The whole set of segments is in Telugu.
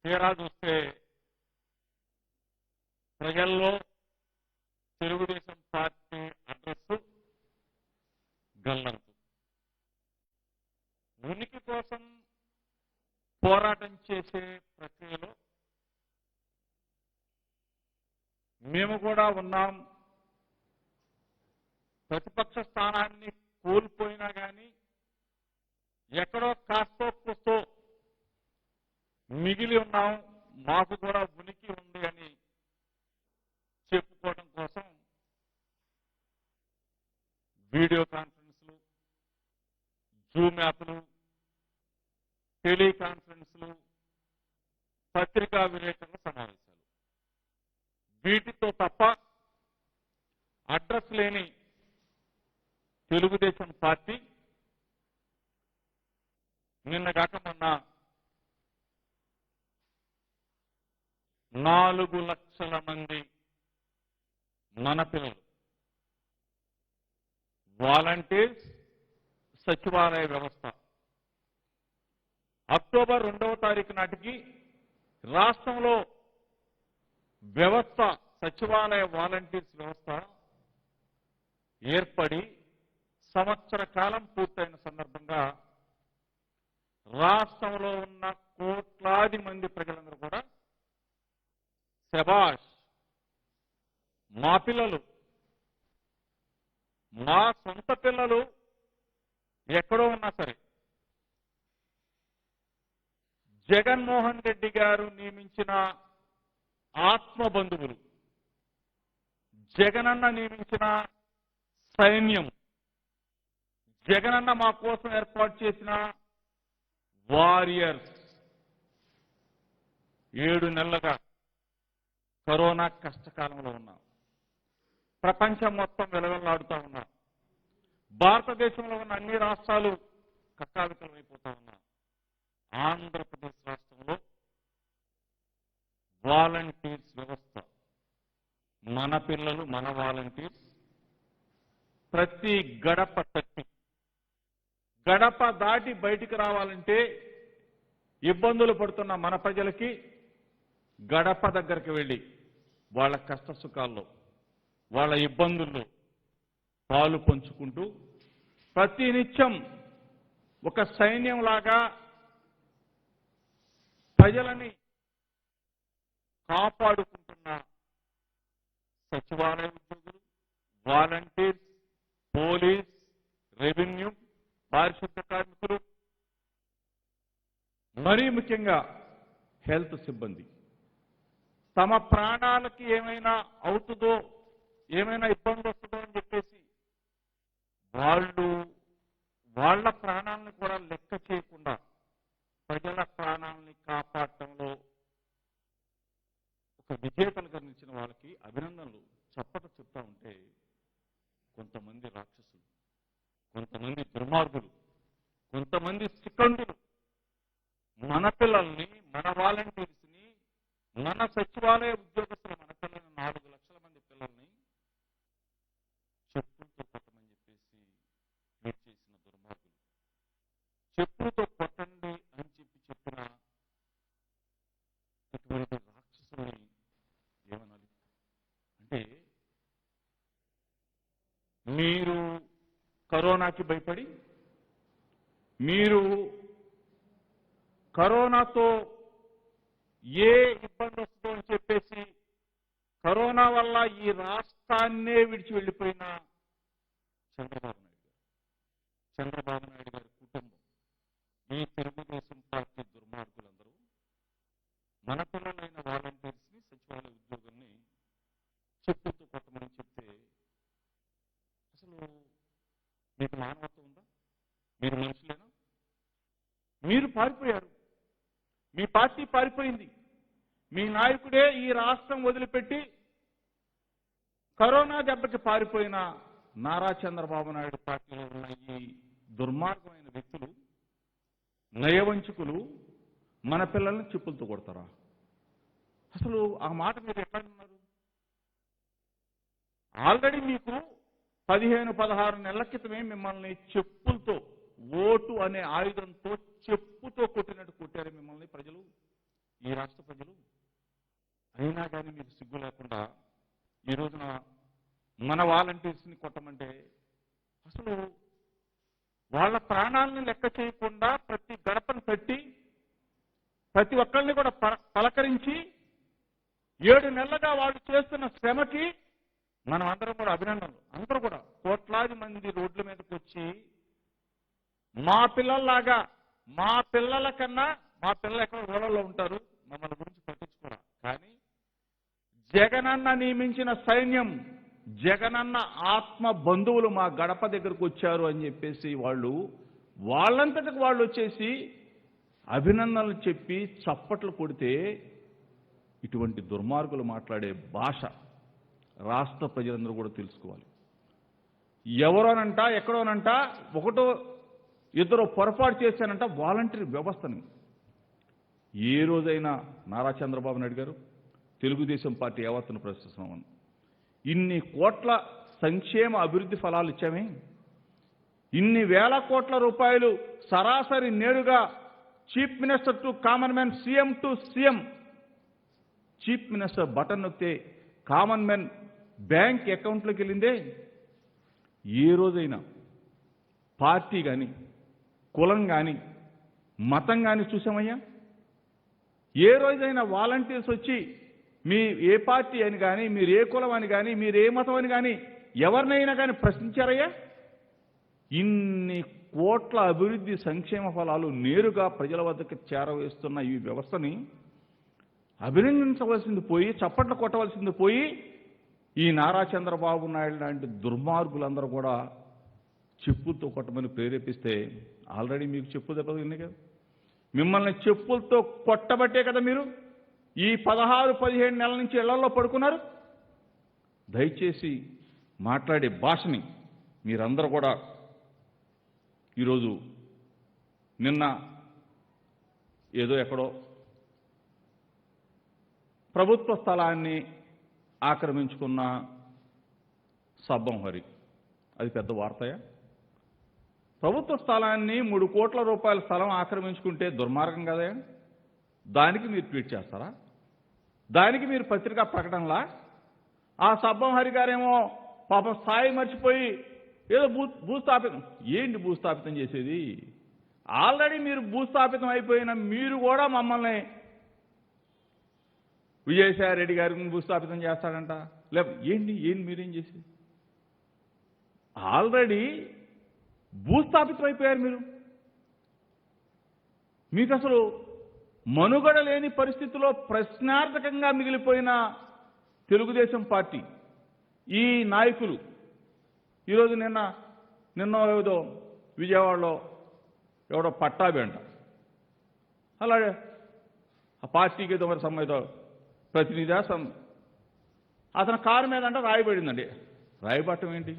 తీరా చూస్తే ప్రజల్లో తెలుగుదేశం పార్టీ అడ్రస్ గల్లంతు. ఉనికి కోసం పోరాటం చేసే ప్రక్రియలో మేము కూడా ఉన్నాం. ప్రతిపక్ష స్థానాన్ని కోల్పోయినా కానీ ఎక్కడో కాస్తో కూస్తో మిగిలి ఉన్నాం, మాకు కూడా ఉనికి ఉంది అని చెప్పుకోవడం కోసం వీడియో కాన్ఫరెన్స్లు, జూమ్ యాప్లు, టెలికాన్ఫరెన్స్లు, పత్రికా విలేకరుల సమావేశాలు, వీటితో తప్ప అడ్రస్ లేని తెలుగుదేశం పార్టీ నిన్నగాక మొన్న 4 లక్షల మంది మన పిల్లలు వాలంటీర్స్ సచివాలయ వ్యవస్థ అక్టోబర్ 2వ తారీఖు నాటికి రాష్ట్రంలో వ్యవస్థ సచివాలయ వాలంటీర్స్ వ్యవస్థ ఏర్పడి సంవత్సర కాలం పూర్తయిన సందర్భంగా రాష్ట్రంలో ఉన్న కోట్లాది మంది ప్రజలందరూ కూడా శభాష్, మా పిల్లలు, మా సొంత పిల్లలు ఎక్కడో ఉన్నా సరే జగన్మోహన్ రెడ్డి గారు నియమించిన ఆత్మబంధువులు, జగనన్న నియమించిన సైన్యం, జగనన్న మా కోసం ఏర్పాటు చేసిన వారియర్స్ 7 నెలలుగా కరోనా కష్టకాలంలో ఉన్నాం. ప్రపంచం మొత్తం వెలవెల్లాడుతూ ఉన్నాం. భారతదేశంలో ఉన్న అన్ని రాష్ట్రాలు కక్కావికలమైపోతా ఉన్నాం. ఆంధ్రప్రదేశ్ రాష్ట్రంలో వాలంటీర్స్ వ్యవస్థ, మన పిల్లలు మన వాలంటీర్స్ ప్రతి గడప తట్టి గడప దాటి బయటికి రావాలంటే ఇబ్బందులు పడుతున్న మన ప్రజలకి గడప దగ్గరికి వెళ్ళి వాళ్ళ కష్ట సుఖాల్లో, వాళ్ళ ఇబ్బందుల్లో పాలు పంచుకుంటూ ప్రతినిత్యం ఒక సైన్యంలాగా ప్రజలని కాపాడుకుంటున్న సచివాలయ ఉద్యోగులు, వాలంటీర్స్, పోలీస్, రెవెన్యూ, పారిశుద్ధ కార్మికులు, మరీ ముఖ్యంగా హెల్త్ సిబ్బంది తమ ప్రాణాలకి ఏమైనా అవుతుందో, ఏమైనా ఇబ్బంది వస్తుందో అని చెప్పేసి వాళ్ళ ప్రాణాలను కూడా లెక్క చేయకుండా ప్రజల ప్రాణాలని కాపాడటంలో ఒక విజేతలుగా నిలిచిన వాళ్ళకి అభినందనలు చెప్తా ఉంటే కొంతమంది రాక్షసులు, కొంతమంది దుర్మార్గులు, కొంతమంది సికండులు మన పిల్లల్ని, మన వాలంటీర్స్ ని, మన సచివాలయ ఉద్యోగస్తులు, మన పిల్లల్ని 4 లక్షల మంది పిల్లల్ని చెప్పులతో కొట్టమని చెప్పేసి ట్వీట్ చేసిన దుర్మార్గులు, చెప్పులతో కొట్టండి అని చెప్పిన ఇటువంటి రాక్షసుల్ని ఏమనాలి? అంటే మీరు కరోనాకి భయపడి, మీరు కరోనాతో ఏ ఇబ్బంది వస్తుందో అని చెప్పేసి కరోనా వల్ల ఈ రాష్ట్రాన్నే విడిచి వెళ్ళిపోయిన చంద్రబాబు నాయుడు గారి కుటుంబం, ఈ తెలుగుదేశం పార్టీ దుర్మార్గులందరూ మన పిల్లలైన వాలంటీర్స్ ని, సచివాలయ ఉద్యోగుల్ని చెప్పులతో కొట్టమని చెప్తే అసలు మీకు మానవత్వం ఉందా? మీరు మనుషులేనా? మీరు పారిపోయారు, మీ పార్టీ పారిపోయింది, మీ నాయకుడే ఈ రాష్ట్రం వదిలిపెట్టి కరోనా దెబ్బకి పారిపోయిన నారా చంద్రబాబు నాయుడు పార్టీలో ఉన్న ఈ దుర్మార్గమైన వ్యక్తులు, నయవంచుకులు మన పిల్లల్ని చెప్పులతో కొడతారా? అసలు ఆ మాట మీరు ఎట్లా ఉన్నారు? ఆల్రెడీ మీకు 15-16 నెలల క్రితమే మిమ్మల్ని చెప్పులతో, ఓటు అనే ఆయుధంతో చెప్పుతో కొట్టినట్టు కొట్టారు మిమ్మల్ని ప్రజలు. ఈ రాష్ట్ర ప్రజలు. అయినా కానీ మీకు సిగ్గు లేకుండా ఈ రోజున మన వాలంటీర్స్ని కొట్టమంటే అసలు వాళ్ళ ప్రాణాలను లెక్క చేయకుండా ప్రతి గడపను పెట్టి ప్రతి ఒక్కరిని కూడా పలకరించి 7 నెలలుగా వాళ్ళు చేస్తున్న శ్రమకి మనం అందరం కూడా అభినందనలు. అందరూ కూడా కోట్లాది మంది రోడ్ల మీదకి వచ్చి మా పిల్లల్లాగా, మా పిల్లల కన్నా, మా పిల్లలు ఎక్కడ ఊళ్ళలో ఉంటారు, మమ్మల్ని గురించి పట్టించుకోరా, కానీ జగనన్న నియమించిన సైన్యం, జగనన్న ఆత్మ బంధువులు మా గడప దగ్గరకు వచ్చారు అని చెప్పేసి వాళ్ళంతటికి వాళ్ళు వచ్చేసి అభినందనలు చెప్పి చప్పట్లు కొడితే ఇటువంటి దుర్మార్గులు మాట్లాడే భాష రాష్ట్ర ప్రజలందరూ కూడా తెలుసుకోవాలి. ఎవరోనంట, ఎక్కడోనంట, ఒకటో ఇద్దరు పొరపాటు చేశానంట వాలంటీర్ వ్యవస్థని. ఏ రోజైనా నారా చంద్రబాబు నాయుడు గారు తెలుగుదేశం పార్టీ యావత్తును ప్రశ్నిస్తున్నాం. ఇన్ని కోట్ల సంక్షేమ అభివృద్ధి ఫలాలు ఇచ్చామే, ఇన్ని వేల కోట్ల రూపాయలు సరాసరి నేరుగా chief minister to common man, CM to CM, chief minister button నొక్కితే కామన్ మ్యాన్ బ్యాంక్ అకౌంట్లోకి వెళ్ళిందే. ఏ రోజైనా పార్టీ కానీ, కులం కానీ, మతం కానీ చూసామయ్యా? ఏ రోజైనా వాలంటీర్స్ వచ్చి మీ ఏ పార్టీ అని కానీ, మీరు ఏ కులం అని కానీ, మీరు ఏ మతం అని కానీ ఎవరినైనా కానీ ప్రశ్నించారయ్యా? ఇన్ని కోట్ల అభివృద్ధి సంక్షేమ ఫలాలు నేరుగా ప్రజల వద్దకు చేరవేస్తున్న ఈ వ్యవస్థని అభినందించవలసింది పోయి, చప్పట్లు కొట్టవలసింది పోయి, ఈ నారా చంద్రబాబు నాయుడు లాంటి దుర్మార్గులందరూ కూడా చెప్పులతో కొట్టమని ప్రేరేపిస్తే ఆల్రెడీ మీకు చెప్పు దెబ్బ తగిలింది కదా. మిమ్మల్ని చెప్పులతో కొట్టబట్టే కదా మీరు ఈ 16-17 నెలల నుంచి ఇళ్లలో పడుకున్నారు. దయచేసి మాట్లాడే భాషని మీరందరూ కూడా ఈరోజు నిన్న ఏదో ఎక్కడో ప్రభుత్వ స్థలాన్ని ఆక్రమించుకున్న సబ్బం హరి, అది పెద్ద వార్తయా? ప్రభుత్వ స్థలాన్ని 3 కోట్ల రూపాయల స్థలం ఆక్రమించుకుంటే దుర్మార్గం కదా? దానికి మీరు ట్వీట్ చేస్తారా? దానికి మీరు పత్రికా ప్రకటనలా? ఆ సబ్బం హరి గారేమో పాపం స్థాయి మర్చిపోయి ఏదో భూస్థాపితం. ఏంటి భూస్థాపితం చేసేది? ఆల్రెడీ మీరు భూస్థాపితం అయిపోయిన మీరు కూడా మమ్మల్ని విజయసాయి రెడ్డి గారికి భూస్థాపితం చేస్తాడంట. ఏంటి మీరేం చేసేది? ఆల్రెడీ భూస్థాపితం అయిపోయారు మీరు. మీకు అసలు మనుగడ లేని పరిస్థితిలో ప్రశ్నార్థకంగా మిగిలిపోయిన తెలుగుదేశం పార్టీ ఈ నాయకులు ఈరోజు నిన్న ఏదో విజయవాడలో ఎవడో పట్టాభి అంట, అలాగే ఆ పార్టీకి ఏదో మరి సమ్మెతో ప్రతినిధి అతని కారు మీద అంట రాయబడిందండి. రాయబట్టం ఏంటి?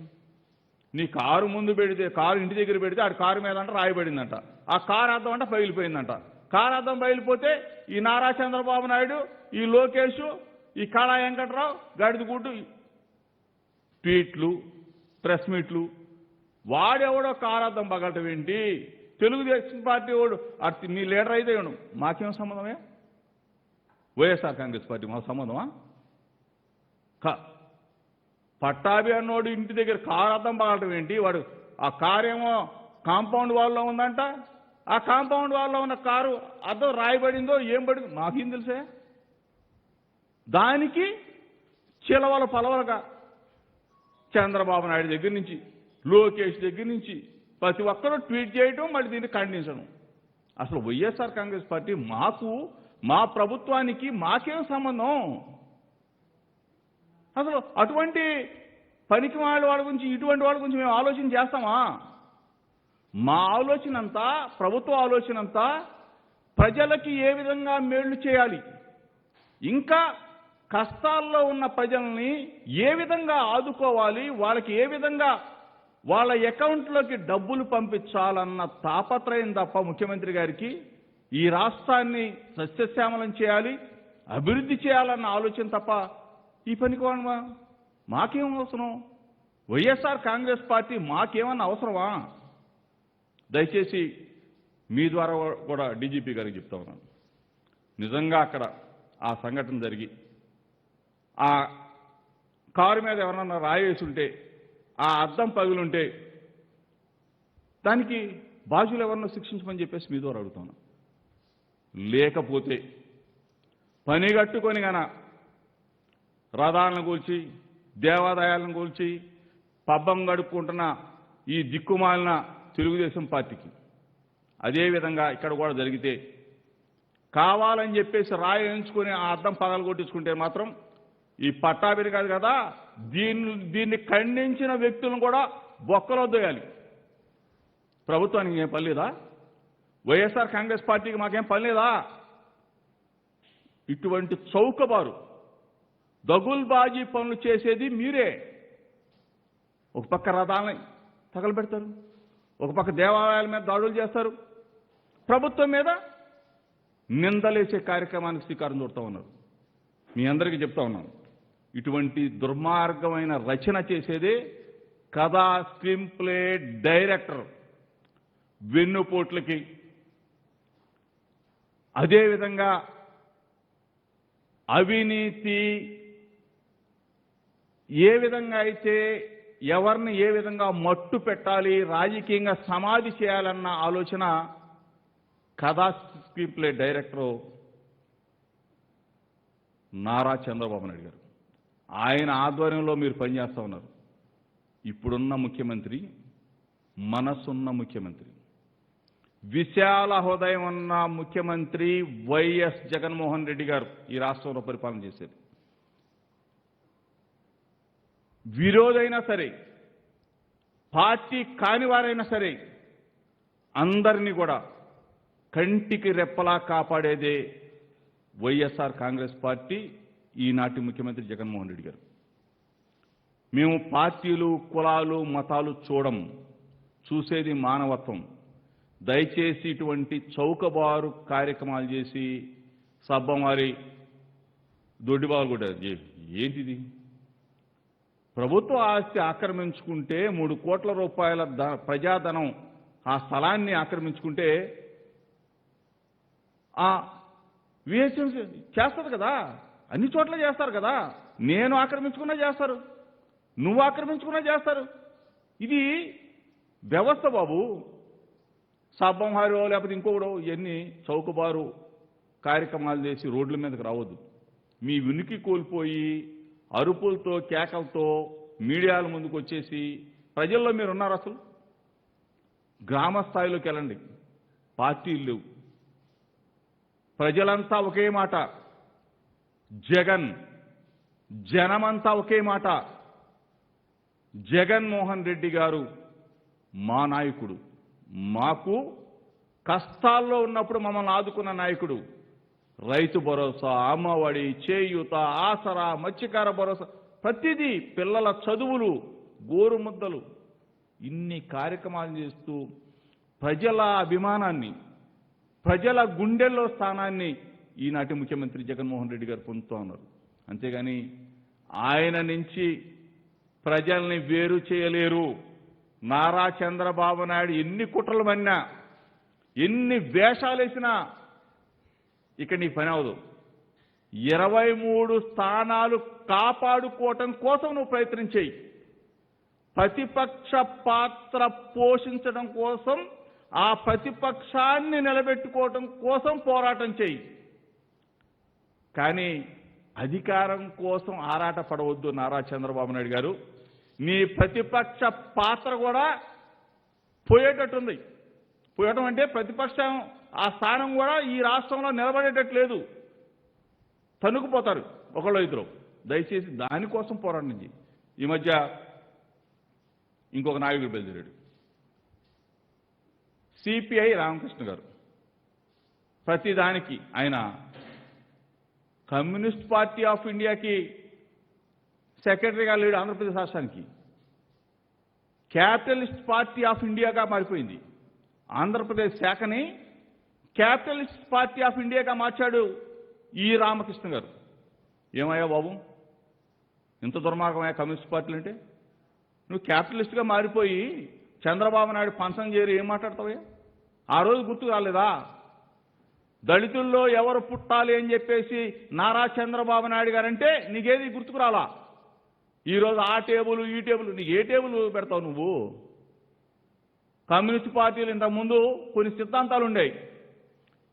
నీ కారు ముందు పెడితే, కారు ఇంటి దగ్గర పెడితే ఆడి కారు మీద అంట రాయబడిందంట. ఆ కారు అద్దం అంట పగిలిపోయిందంట. కారు అద్దం పగిలిపోతే ఈ నారా చంద్రబాబు నాయుడు, ఈ లోకేష్, ఈ కళా వెంకట్రావు గాడిదగుడ్డు ట్వీట్లు, ప్రెస్ మీట్లు, వాడెవడో కారు అద్దం పగలటం ఏంటి? తెలుగుదేశం పార్టీ వాడు మీ లీడర్ అయితే మాకేం సంబంధమే? వైఎస్ఆర్ కాంగ్రెస్ పార్టీ మాకు సంబంధమా? పట్టాభి అన్నోడు ఇంటి దగ్గర కారు అద్దం పగలటం ఏంటి? వాడు ఆ కారేమో కాంపౌండ్ వాల్లో ఉందంట. ఆ కాంపౌండ్ వాల్లో ఉన్న కారు అద్దం రాయబడిందో ఏం పడిందో మాకేం తెలుసే? దానికి చిలవల పలవలుగా చంద్రబాబు నాయుడు దగ్గర నుంచి, లోకేష్ దగ్గర నుంచి ప్రతి ఒక్కరూ ట్వీట్ చేయడం, మళ్ళీ దీన్ని ఖండించడం. అసలు వైఎస్ఆర్ కాంగ్రెస్ పార్టీ మాకు, మా ప్రభుత్వానికి మాకేం సంబంధం? అసలు అటువంటి పనికి వాళ్ళ గురించి, ఇటువంటి వాళ్ళ గురించి మేము ఆలోచన చేస్తామా? మా ఆలోచన అంతా, ప్రభుత్వ ఆలోచన అంతా ప్రజలకి ఏ విధంగా మేళ్లు చేయాలి, ఇంకా కష్టాల్లో ఉన్న ప్రజల్ని ఏ విధంగా ఆదుకోవాలి, వాళ్ళకి ఏ విధంగా వాళ్ళ అకౌంట్లోకి డబ్బులు పంపించాలన్న తాపత్రయం తప్ప ముఖ్యమంత్రి గారికి ఈ రాష్ట్రాన్ని సస్యశ్యామలం చేయాలి, అభివృద్ధి చేయాలన్న ఆలోచన తప్ప ఈ పనికి మాకేం అవసరం? వైఎస్ఆర్ కాంగ్రెస్ పార్టీ మాకేమన్నా అవసరమా? దయచేసి మీ ద్వారా కూడా డీజీపీ గారికి చెప్తా ఉన్నాను, నిజంగా అక్కడ ఆ సంఘటన జరిగి ఆ కారు మీద ఎవరన్నా రాయేసి ఉంటే, ఆ అద్దం పగులుంటే దానికి బాధ్యులు ఎవరన్నా శిక్షించమని చెప్పేసి మీ ద్వారా అడుగుతాను. లేకపోతే పని కట్టుకొని గన రథాలను కూల్చి దేవాదాయాలను కూల్చి పబ్బం గడుపుకుంటున్న ఈ దిక్కుమాలిన తెలుగుదేశం పార్టీకి అదేవిధంగా ఇక్కడ కూడా జరిగితే కావాలని చెప్పేసి రాయి వేయించుకొని ఆ అద్దం పగలు కొట్టించుకుంటే మాత్రం ఈ పట్టాభిని కాదు కదా, దీన్ని ఖండించిన వ్యక్తులను కూడా బొక్కలో దోయాలి. ప్రభుత్వానికి ఏం పని లేదా? వైఎస్ఆర్ కాంగ్రెస్ పార్టీకి మాకేం పని లేదా? ఇటువంటి చౌకబారు దగుల్బాజీ పనులు చేసేది మీరే. ఒక పక్క రథాలని తగలబెడతారు, ఒక పక్క దేవాలయాల మీద దాడులు చేస్తారు, ప్రభుత్వం మీద నిందలేసే కార్యక్రమానికి శ్రీకారం చుడతా ఉన్నారు. మీ అందరికీ చెప్తా ఉన్నాను, ఇటువంటి దుర్మార్గమైన రచన చేసేదే కథా స్క్రీన్ ప్లే డైరెక్టర్ వెన్నుపోట్లకి, అదేవిధంగా అవినీతి ఏ విధంగా అయితే ఎవరిని ఏ విధంగా మట్టు పెట్టాలి, రాజకీయంగా సమాధి చేయాలన్న ఆలోచన కథా screen play director Nara Chandrababu Naidu గారు. ఆయన ఆధ్వర్యంలో మీరు పనిచేస్తూ ఉన్నారు. ఇప్పుడున్న ముఖ్యమంత్రి మనసున్న ముఖ్యమంత్రి, విశాల హృదయం ఉన్న ముఖ్యమంత్రి వైఎస్ జగన్మోహన్ రెడ్డి గారు ఈ రాష్ట్రంలో పరిపాలన చేసేది. విరోధైనా సరే, పార్టీ కానివారైనా సరే, అందరినీ కూడా కంటికి రెప్పలా కాపాడేదే వైఎస్ఆర్ కాంగ్రెస్ పార్టీ, ఈనాటి ముఖ్యమంత్రి జగన్మోహన్ రెడ్డి గారు. మేము పార్టీలు, కులాలు, మతాలు చూడం, చూసేది మానవత్వం. దయచేసి ఇటువంటి చౌకబారు కార్యక్రమాలు చేసి సబ్బమారి దొడ్డిబాలు కూడా ఏంటిది? ప్రభుత్వ ఆస్తి ఆక్రమించుకుంటే 3 కోట్ల రూపాయల ప్రజాధనం ఆ స్థలాన్ని ఆక్రమించుకుంటే ఆ విహెచ్ఎంసీ చేస్తారు కదా, అన్ని చోట్ల చేస్తారు కదా. నేను ఆక్రమించుకున్నా చేస్తారు, నువ్వు ఆక్రమించుకున్నా చేస్తారు. ఇది వ్యవస్థ బాబు. సబ్బంహారో లేకపోతే ఇంకొకడో ఎన్ని చౌకబారు కార్యక్రమాలు చేసి రోడ్ల మీదకి రావద్దు. మీ ఉనికి కోల్పోయి అరుపులతో కేకలతో మీడియాల ముందుకు వచ్చేసి ప్రజల్లో మీరు ఉన్నారు. అసలు గ్రామ స్థాయిలోకి వెళ్ళండి, పార్టీలు లేవు, ప్రజలంతా ఒకే మాట, జనమంతా ఒకే మాట. జగన్మోహన్ రెడ్డి గారు మా నాయకుడు, మాకు కష్టాల్లో ఉన్నప్పుడు మమ్మల్ని ఆదుకున్న నాయకుడు. రైతు భరోసా, అమ్మఒడి, చేయూత, ఆసరా, మత్స్యకార భరోసా, ప్రతిదీ, పిల్లల చదువులు, గోరుముద్దలు, ఇన్ని కార్యక్రమాలు చేస్తూ ప్రజల అభిమానాన్ని, ప్రజల గుండెల్లో స్థానాన్ని ఈనాటి ముఖ్యమంత్రి జగన్మోహన్ రెడ్డి గారు పొందుతూ ఉన్నారు. అంతేగాని ఆయన నుంచి ప్రజల్ని వేరు చేయలేరు. నారా చంద్రబాబు నాయుడు ఎన్ని కుట్రలు మన్నా, ఎన్ని వేషాలేసినా ఇక్కడ నీ పని అవదు. 23 స్థానాలు కాపాడుకోవటం కోసం నువ్వు ప్రయత్నం చేయి. ప్రతిపక్ష పాత్ర పోషించడం కోసం, ఆ ప్రతిపక్షాన్ని నిలబెట్టుకోవటం కోసం పోరాటం చేయి. కానీ అధికారం కోసం ఆరాట పడవద్దు నారా చంద్రబాబు నాయుడు గారు. నీ ప్రతిపక్ష పాత్ర కూడా పోయేటట్టుంది. పోయటం అంటే ప్రతిపక్షం ఆ స్థానం కూడా ఈ రాష్ట్రంలో నిలబడేటట్లేదు, తనుకుపోతారు ఒకళ్ళు ఇద్దరు. దయచేసి దానికోసం పోరాటం చేయి. ఈ మధ్య ఇంకొక నాయకుడు బయలుదేరాడు, సిపిఐ రామకృష్ణ గారు. ప్రతిదానికి ఆయన కమ్యూనిస్ట్ పార్టీ ఆఫ్ ఇండియాకి సెక్రటరీగా లేడు, ఆంధ్రప్రదేశ్ రాష్ట్రానికి. క్యాపిటలిస్ట్ పార్టీ ఆఫ్ ఇండియాగా మారిపోయింది. ఆంధ్రప్రదేశ్ శాఖని క్యాపిటలిస్ట్ పార్టీ ఆఫ్ ఇండియాగా మార్చాడు ఈ రామకృష్ణ గారు. ఏమయ్యా బాబు, ఇంత దుర్మార్గమయ్యా కమ్యూనిస్ట్ పార్టీలు అంటే? నువ్వు క్యాపిటలిస్ట్గా మారిపోయి చంద్రబాబు నాయుడు పంచం చేరి ఏం మాట్లాడతావయ్యా? ఆ రోజు గుర్తు రాలేదా? దళితుల్లో ఎవరు పుట్టాలి అని చెప్పేసి నారా చంద్రబాబు నాయుడు గారంటే నీకేది గుర్తుకురాలా? ఈరోజు ఆ టేబుల్ ఈ టేబుల్, నీకు ఏ టేబుల్ పెడతావు నువ్వు? కమ్యూనిస్ట్ పార్టీలు ఇంతకుముందు కొన్ని సిద్ధాంతాలు ఉండేవి.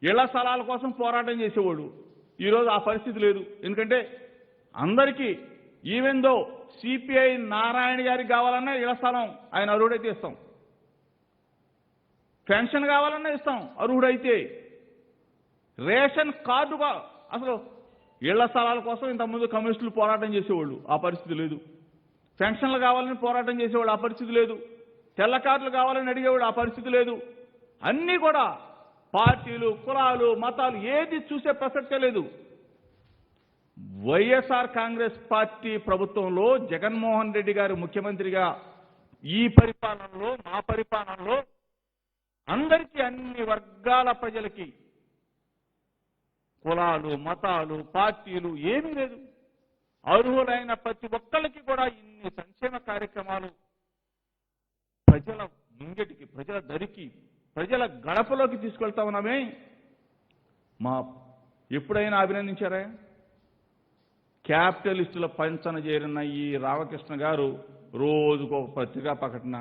ఇళ్ల స్థలాల కోసం పోరాటం చేసేవాడు. ఈరోజు ఆ పరిస్థితి లేదు. ఎందుకంటే అందరికీ ఈవెన్ దో సిపిఐ నారాయణ గారికి కావాలన్నా ఇళ్ల స్థలం ఆయన అర్హుడైతే ఇస్తాం, పెన్షన్ కావాలన్నా ఇస్తాం అర్హుడైతే. రేషన్ కార్డుగా అసలు ఇళ్ల స్థలాల కోసం ఇంతకుముందు కమ్యూనిస్టులు పోరాటం చేసేవాళ్ళు, ఆ పరిస్థితి లేదు. పెన్షన్లు కావాలని పోరాటం చేసేవాళ్ళు, ఆ పరిస్థితి లేదు. తెల్ల కార్డులు కావాలని అడిగేవాడు, ఆ పరిస్థితి లేదు. అన్నీ కూడా పార్టీలు, కులాలు, మతాలు ఏది చూసే ప్రసక్తే లేదు. వైఎస్ఆర్ కాంగ్రెస్ పార్టీ ప్రభుత్వంలో జగన్మోహన్ రెడ్డి గారు ముఖ్యమంత్రిగా ఈ పరిపాలనలో, మా పరిపాలనలో అందరికీ, అన్ని వర్గాల ప్రజలకి, కులాలు, మతాలు, పార్టీలు ఏమీ లేదు. అర్హులైన ప్రతి ఒక్కళ్ళకి కూడా ఇన్ని సంక్షేమ కార్యక్రమాలు ప్రజల ముంగటికి, ప్రజల దరికి, ప్రజల గడపలోకి తీసుకెళ్తా ఉన్నామే. మా ఎప్పుడైనా అభినందించారా? క్యాపిటలిస్టుల పంచన చేరిన ఈ రామకృష్ణ గారు రోజుకు ఒక పత్రికా ప్రకటన.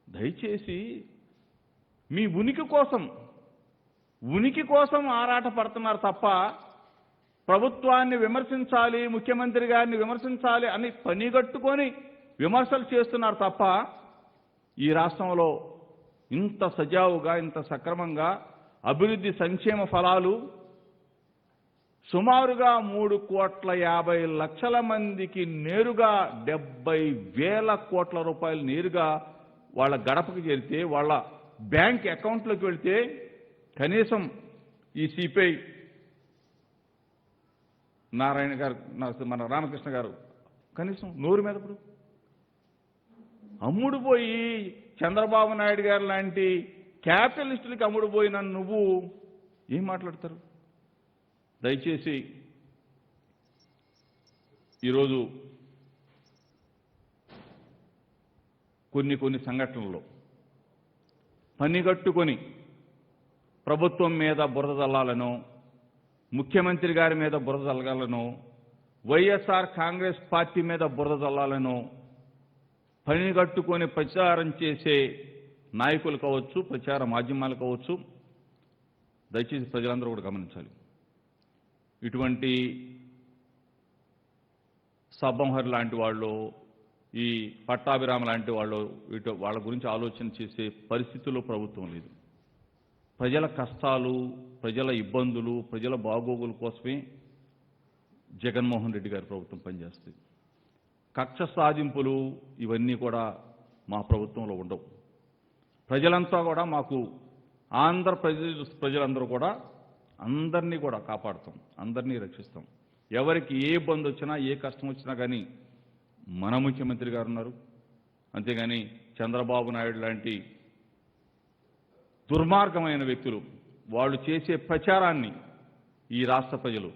దయచేసి మీ ఉనికి కోసం ఆరాట పడుతున్నారు తప్ప ప్రభుత్వాన్ని విమర్శించాలి, ముఖ్యమంత్రి గారిని విమర్శించాలి అని పనిగట్టుకొని విమర్శలు చేస్తున్నారు తప్ప ఈ రాష్ట్రంలో ఇంత సజావుగా, ఇంత సక్రమంగా అభివృద్ధి సంక్షేమ ఫలాలు సుమారుగా 3,50,00,000 మందికి నేరుగా 70,000 కోట్ల రూపాయలు నేరుగా వాళ్ళ గడపకు చేరితే, వాళ్ళ బ్యాంక్ అకౌంట్లోకి వెళ్తే కనీసం ఈ సిపిఐ నారాయణ గారు, మన రామకృష్ణ గారు కనీసం నోరు మీదప్పుడు అమ్ముడుపోయి చంద్రబాబు నాయుడు గారు లాంటి క్యాపిటలిస్టులకి అమ్ముడుపోయిన నువ్వు ఏం మాట్లాడతారు? దయచేసి ఈరోజు కొన్ని సంఘటనల్లో పనిగట్టుకొని ప్రభుత్వం మీద బురద చల్లాలనో, ముఖ్యమంత్రి గారి మీద బురద చల్లాలనో, వైఎస్ఆర్ కాంగ్రెస్ పార్టీ మీద బురద చల్లాలనో పనిగట్టుకొని ప్రచారం చేసే నాయకులు కావచ్చు, ప్రచార మాధ్యమాలు కావచ్చు, దయచేసి ప్రజలందరూ కూడా గమనించాలి. ఇటువంటి సబ్బంహర్ లాంటి వాళ్ళు, ఈ పట్టాభిరామ లాంటి వాళ్ళు, వాళ్ళ గురించి ఆలోచన చేసే పరిస్థితుల్లో ప్రభుత్వం లేదు. ప్రజల కష్టాలు, ప్రజల ఇబ్బందులు, ప్రజల బాగోగుల కోసమే జగన్మోహన్ రెడ్డి గారి ప్రభుత్వం పనిచేస్తుంది. కక్ష సాధింపులు ఇవన్నీ కూడా మా ప్రభుత్వంలో ఉండవు. ప్రజలంతా కూడా మాకు, ప్రజలందరూ కూడా అందరినీ కూడా కాపాడుతాం, అందరినీ రక్షిస్తాం. ఎవరికి ఏ ఇబ్బంది వచ్చినా, ఏ కష్టం వచ్చినా కానీ మన ముఖ్యమంత్రి గారు ఉన్నారు. అంతేగాని చంద్రబాబు నాయుడు లాంటి దుర్మార్గమైన వ్యక్తులు వాళ్ళు చేసే ప్రచారాన్ని ఈ రాష్ట్ర ప్రజలు,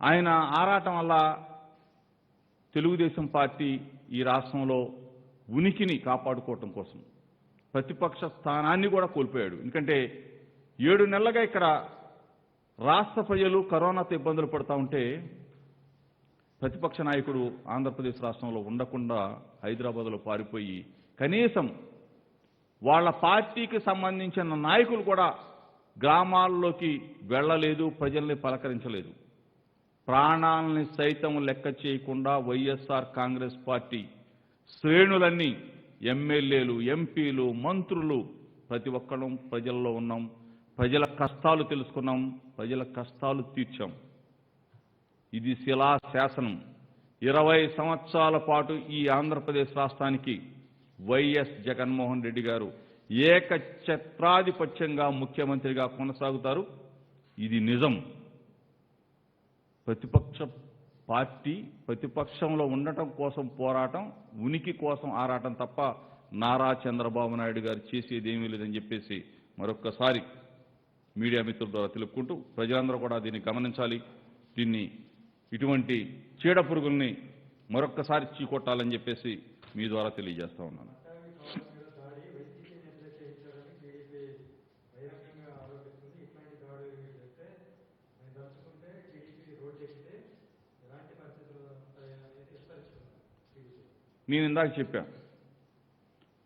ఆయన ఆరాటం వల్ల తెలుగుదేశం పార్టీ ఈ రాష్ట్రంలో ఉనికిని కాపాడుకోవటం కోసం ప్రతిపక్ష స్థానాన్ని కూడా కోల్పోయాడు. ఎందుకంటే 7 నెలలుగా ఇక్కడ రాష్ట్ర ప్రజలు కరోనాతో ఇబ్బందులు పడుతూ ఉంటే ప్రతిపక్ష నాయకుడు ఆంధ్రప్రదేశ్ రాష్ట్రంలో ఉండకుండా హైదరాబాద్లో పారిపోయి కనీసం వాళ్ళ పార్టీకి సంబంధించిన నాయకులు కూడా గ్రామాల్లోకి వెళ్ళలేదు, ప్రజల్ని పలకరించలేదు. ప్రాణాలని సైతం లెక్క చేయకుండా వైఎస్ఆర్ కాంగ్రెస్ పార్టీ శ్రేణులన్నీ, ఎమ్మెల్యేలు, ఎంపీలు, మంత్రులు ప్రతి ఒక్కరం ప్రజల్లో ఉన్నాం. ప్రజల కష్టాలు తెలుసుకున్నాం, ప్రజల కష్టాలు తీర్చాం. ఇది శిలా శాసనం. 20 సంవత్సరాల పాటు ఈ ఆంధ్రప్రదేశ్ రాష్ట్రానికి వైఎస్ జగన్మోహన్ రెడ్డి గారు ఏకఛత్రాధిపత్యంగా ముఖ్యమంత్రిగా కొనసాగుతారు. ఇది నిజం. ప్రతిపక్ష పార్టీ ప్రతిపక్షంలో ఉండటం కోసం పోరాటం, ఉనికి కోసం ఆరాటం తప్ప నారా చంద్రబాబు నాయుడు గారు చేసేది ఏమీ లేదని చెప్పేసి మరొక్కసారి మీడియా మిత్రుల ద్వారా తెలుపుకుంటూ ప్రజలందరూ కూడా దీన్ని గమనించాలి. దీన్ని ఇటువంటి చీడ పురుగుల్ని మరొక్కసారి చీకొట్టాలని చెప్పేసి మీ ద్వారా తెలియజేస్తా ఉన్నాను. నేను ఇందాక చెప్పాను,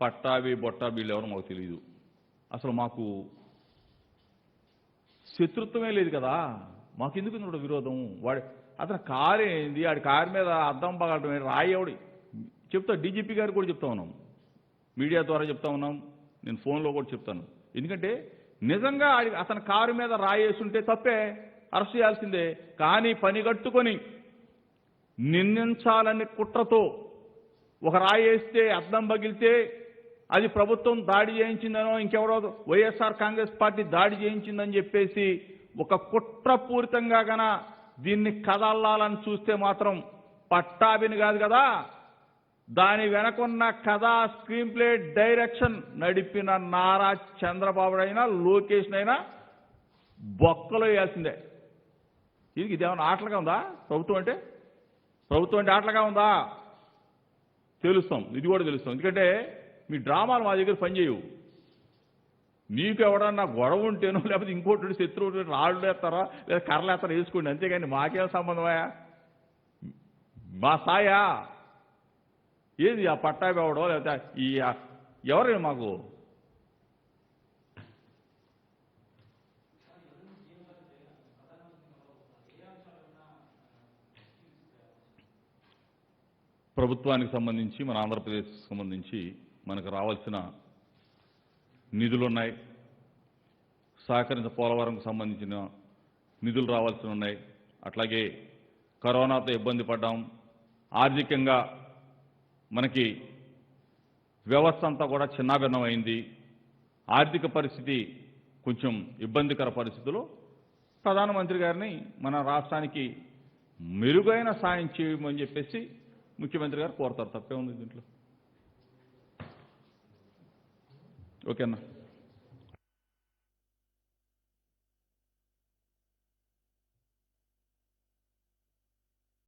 పట్టాభి బొట్టాభిలు ఎవరో మాకు తెలియదు. అసలు మాకు శత్రుత్వమే లేదు కదా, మాకెందుకు ఇందులో విరోధం? అతని కారు ఏంది, ఆడి కారు మీద అద్దం పగలటం ఏంటి, రాయేవాడి చెప్తా. డీజీపీ గారు కూడా చెప్తా ఉన్నాం, మీడియా ద్వారా చెప్తా ఉన్నాం, నేను ఫోన్లో కూడా చెప్తాను. ఎందుకంటే నిజంగా అతని కారు మీద రాయేసుంటే తప్పే, అరెస్ట్ చేయాల్సిందే. కానీ పనిగట్టుకొని నిందించాలని కుట్రతో ఒక రాయేస్తే అద్దం పగిలితే అది ప్రభుత్వం దాడి చేయించిందనో ఇంకెవరో వైఎస్ఆర్ కాంగ్రెస్ పార్టీ దాడి చేయించిందని చెప్పేసి ఒక కుట్రపూరితంగా గన దీన్ని కదలాలని చూస్తే మాత్రం పట్టాభిని కాదు కదా, దాని వెనకున్న కథా స్క్రీన్ ప్లే డైరెక్షన్ నడిపిన నారా చంద్రబాబు అయినా లోకేష్ అయినా బొక్కలో వేయాల్సిందే. ఇదేమన్నా ఆటలుగా ఉందా? ప్రభుత్వం అంటే ఆటలుగా ఉందా? తెలుస్తాం, ఇది కూడా తెలుస్తాం. ఎందుకంటే మీ డ్రామాలు మా దగ్గర పనిచేయవు. నీకు ఎవడన్నా గొడవ ఉంటేనో లేకపోతే ఇంకోటి శత్రువు రాళ్ళు వేస్తారా లేదా కర్రలు వేస్తారా వేసుకోండి, అంతేగాని మాకేం సంబంధమా? మా సాయా ఏది ఆ పట్టాభి ఎవడో లేకపోతే ఈ ఎవరైనా మాకు ప్రభుత్వానికి సంబంధించి మన ఆంధ్రప్రదేశ్ సంబంధించి మనకు రావాల్సిన నిధులున్నాయి. సహకరించిన పోలవరంకు సంబంధించిన నిధులు రావాల్సి ఉన్నాయి. అట్లాగే కరోనాతో ఇబ్బంది పడ్డాం, ఆర్థికంగా మనకి వ్యవస్థ అంతా కూడా చిన్నాభిన్నమైంది. ఆర్థిక పరిస్థితి కొంచెం ఇబ్బందికర పరిస్థితుల్లో ప్రధానమంత్రి గారిని మన రాష్ట్రానికి మెరుగైన సాయం చేయమని చెప్పేసి ముఖ్యమంత్రి గారు కోరతారు. తప్పే ఉంది దీంట్లో. ఓకేనా?